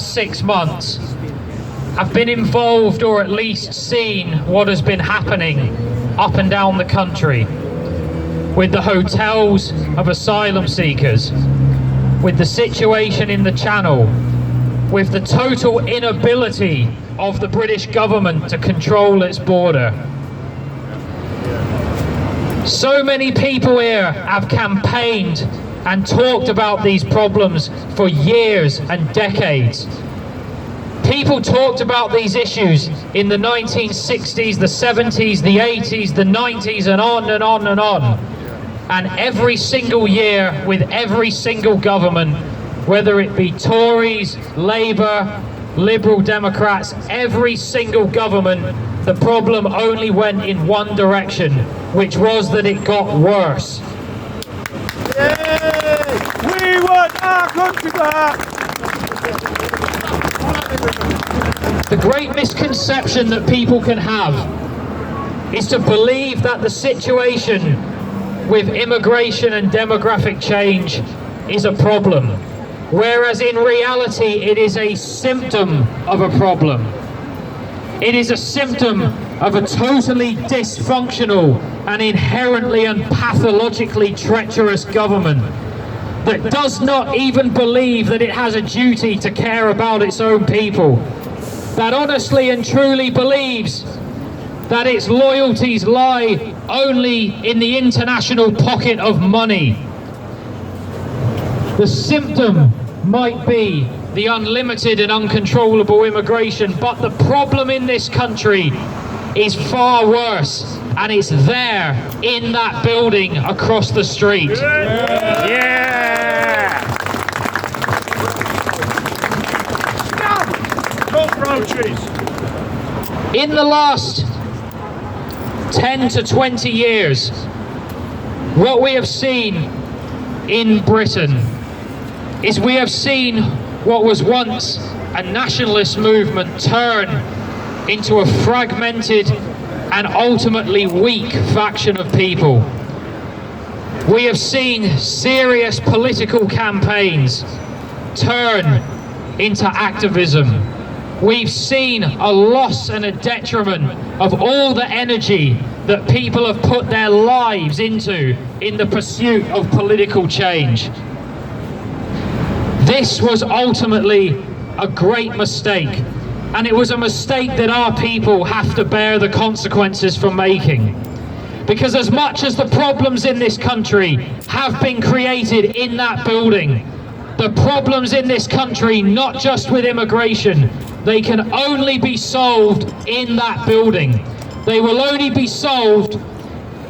last 6 months have been involved, or at least seen what has been happening up and down the country, with the hotels of asylum seekers, with the situation in the Channel, with the total inability of the British government to control its border. So many people here have campaigned and talked about these problems for years and decades. People talked about these issues in the 1960s, the 70s, the 80s, the 90s, and on and on and on. And every single year, with every single government, whether it be Tories, Labour, Liberal Democrats, every single government, the problem only went in one direction, which was that it got worse. We want our country back! The great misconception that people can have is to believe that the situation with immigration and demographic change is a problem, whereas in reality it is a symptom of a problem. It is a symptom of a totally dysfunctional and inherently and pathologically treacherous government that does not even believe that it has a duty to care about its own people, that honestly and truly believes that its loyalties lie only in the international pocket of money. The symptom might be the unlimited and uncontrollable immigration, but the problem in this country is far worse, and it's there in that building across the street. Yeah! In the last 10 to 20 years, what we have seen in Britain is we have seen what was once a nationalist movement turn into a fragmented and ultimately weak faction of people. We have seen serious political campaigns turn into activism. We've seen a loss and a detriment of all the energy that people have put their lives into in the pursuit of political change. This was ultimately a great mistake, and it was a mistake that our people have to bear the consequences for making. Because as much as the problems in this country have been created in that building, the problems in this country, not just with immigration, they can only be solved in that building. They will only be solved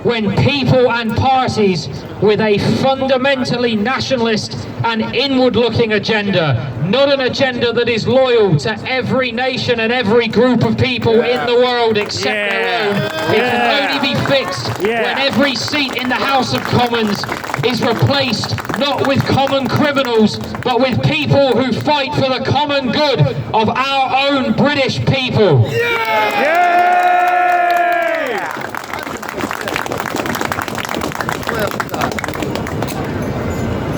when people and parties with a fundamentally nationalist and inward-looking agenda, not an agenda that is loyal to every nation and every group of people in the world except their own. It can only be fixed when every seat in the House of Commons is replaced not with common criminals, but with people who fight for the common good of our own British people.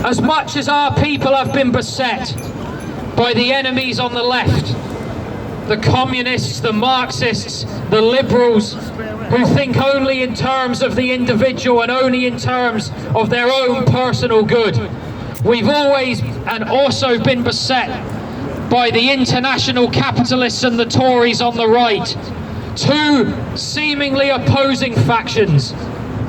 As much as our people have been beset by the enemies on the left, the communists, the Marxists, the liberals, who think only in terms of the individual and only in terms of their own personal good, we've always and also been beset by the international capitalists and the Tories on the right, two seemingly opposing factions,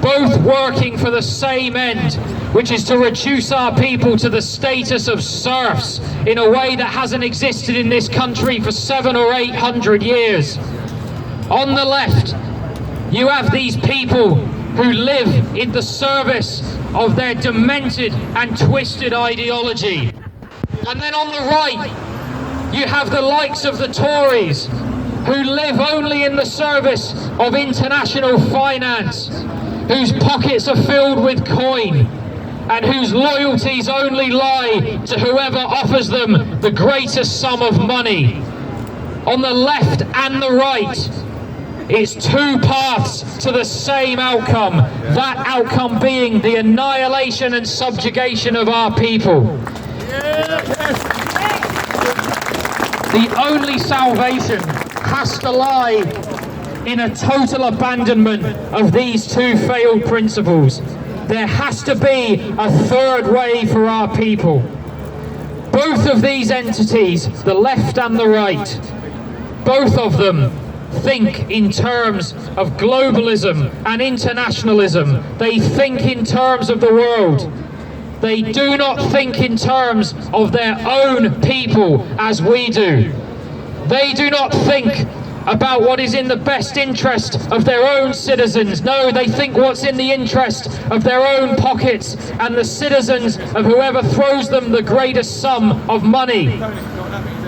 both working for the same end, which is to reduce our people to the status of serfs in a way that hasn't existed in this country for 700 or 800 years. On the left, you have these people who live in the service of their demented and twisted ideology. And then on the right, you have the likes of the Tories, who live only in the service of international finance, whose pockets are filled with coin, and whose loyalties only lie to whoever offers them the greatest sum of money. On the left and the right, it's two paths to the same outcome, that outcome being the annihilation and subjugation of our people. The only salvation has to lie in a total abandonment of these two failed principles. There has to be a third way for our people. Both of these entities, the left and the right, both of them think in terms of globalism and internationalism. They think in terms of the world. They do not think in terms of their own people as we do. They do not think about what is in the best interest of their own citizens. No, they think what's in the interest of their own pockets and the citizens of whoever throws them the greatest sum of money.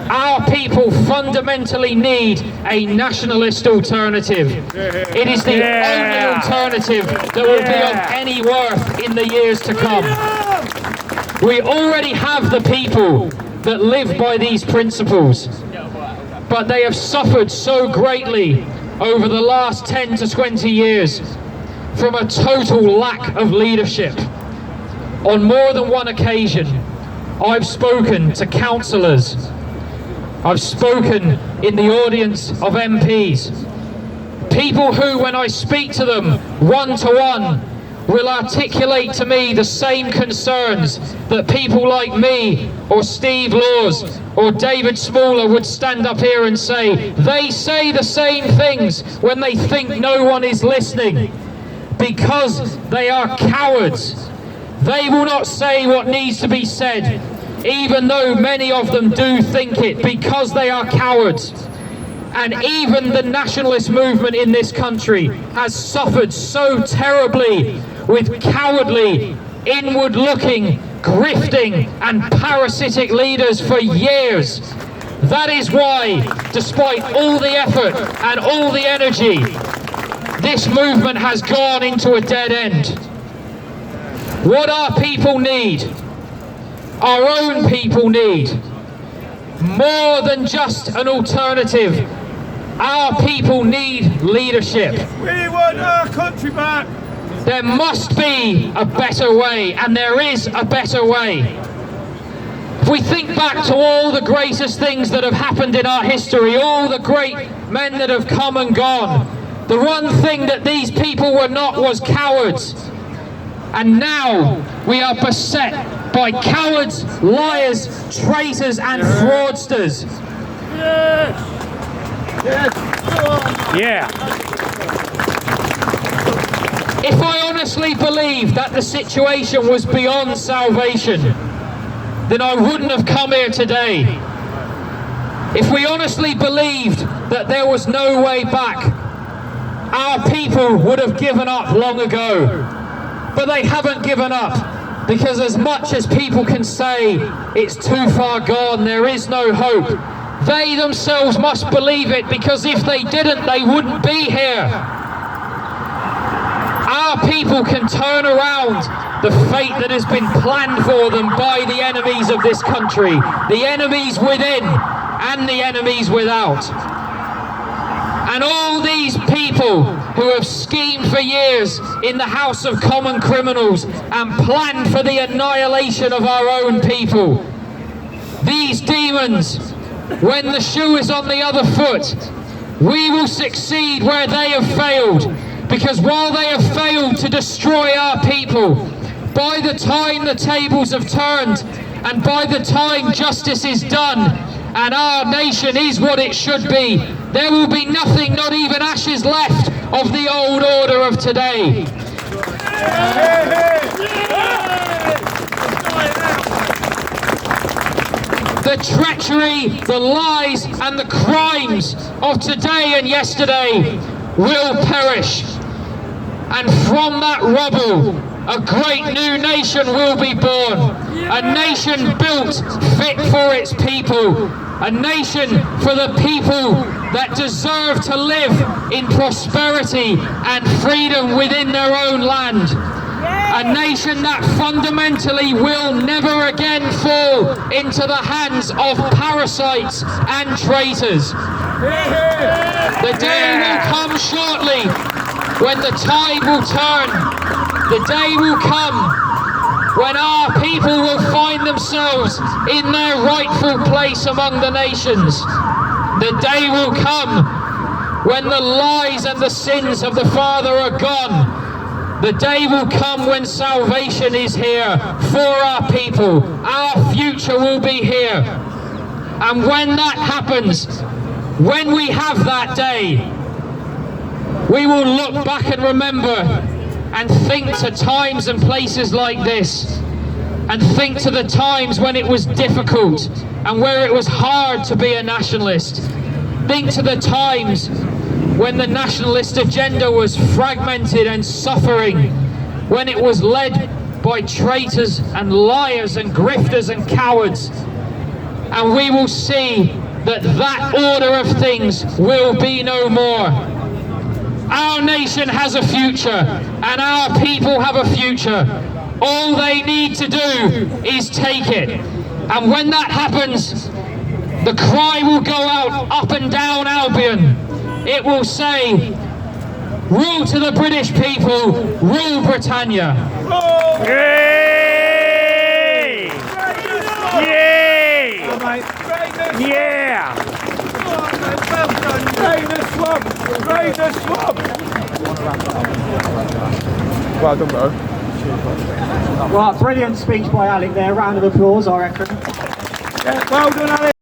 Our people fundamentally need a nationalist alternative. It is the only alternative that will be of any worth in the years to come. We already have the people that live by these principles, but they have suffered so greatly over the last 10 to 20 years from a total lack of leadership. On more than one occasion, I've spoken to councillors, I've spoken in the audience of MPs, people who, when I speak to them one-to-one, will articulate to me the same concerns that people like me or Steve Laws or David Smaller would stand up here and say. They say the same things when they think no one is listening, because they are cowards. They will not say what needs to be said, even though many of them do think it, because they are cowards. And even the nationalist movement in this country has suffered so terribly with cowardly, inward-looking, grifting and parasitic leaders for years. That is why, despite all the effort and all the energy, this movement has gone into a dead end. What our people need, our own people need, more than just an alternative. Our people need leadership. We want our country back. There must be a better way, and there is a better way. If we think back to all the greatest things that have happened in our history, all the great men that have come and gone, the one thing that these people were not was cowards. And now we are beset by cowards, liars, traitors and fraudsters. Yes. Yes. Yeah. If I honestly believed that the situation was beyond salvation, then I wouldn't have come here today. If we honestly believed that there was no way back, our people would have given up long ago. But they haven't given up, because as much as people can say it's too far gone, there is no hope, they themselves must believe it, because if they didn't, they wouldn't be here. Our people can turn around the fate that has been planned for them by the enemies of this country, the enemies within and the enemies without. And all these people who have schemed for years in the House of Common Criminals and planned for the annihilation of our own people, these demons, when the shoe is on the other foot, we will succeed where they have failed. Because while they have failed to destroy our people, by the time the tables have turned and by the time justice is done and our nation is what it should be, there will be nothing, not even ashes left of the old order of today. The treachery, the lies and the crimes of today and yesterday will perish. And from that rubble, a great new nation will be born. A nation built fit for its people. A nation for the people that deserve to live in prosperity and freedom within their own land. A nation that fundamentally will never again fall into the hands of parasites and traitors. The day will come shortly when the tide will turn. The day will come when our people will find themselves in their rightful place among the nations. The day will come when the lies and the sins of the Father are gone. The day will come when salvation is here for our people. Our future will be here. And when that happens, when we have that day, we will look back and remember and think to times and places like this, and think to the times when it was difficult and where it was hard to be a nationalist. Think to the times when the nationalist agenda was fragmented and suffering, when it was led by traitors and liars and grifters and cowards. And we will see that that order of things will be no more. Our nation has a future, and our people have a future. All they need to do is take it. And when that happens, the cry will go out up and down Albion. It will say, rule to the British people, rule Britannia. Yay! Yay! Yeah! Rain the swamp! Well done, bro. Right, brilliant speech by Alec there. Round of applause, I reckon. Yeah, well done, Alec.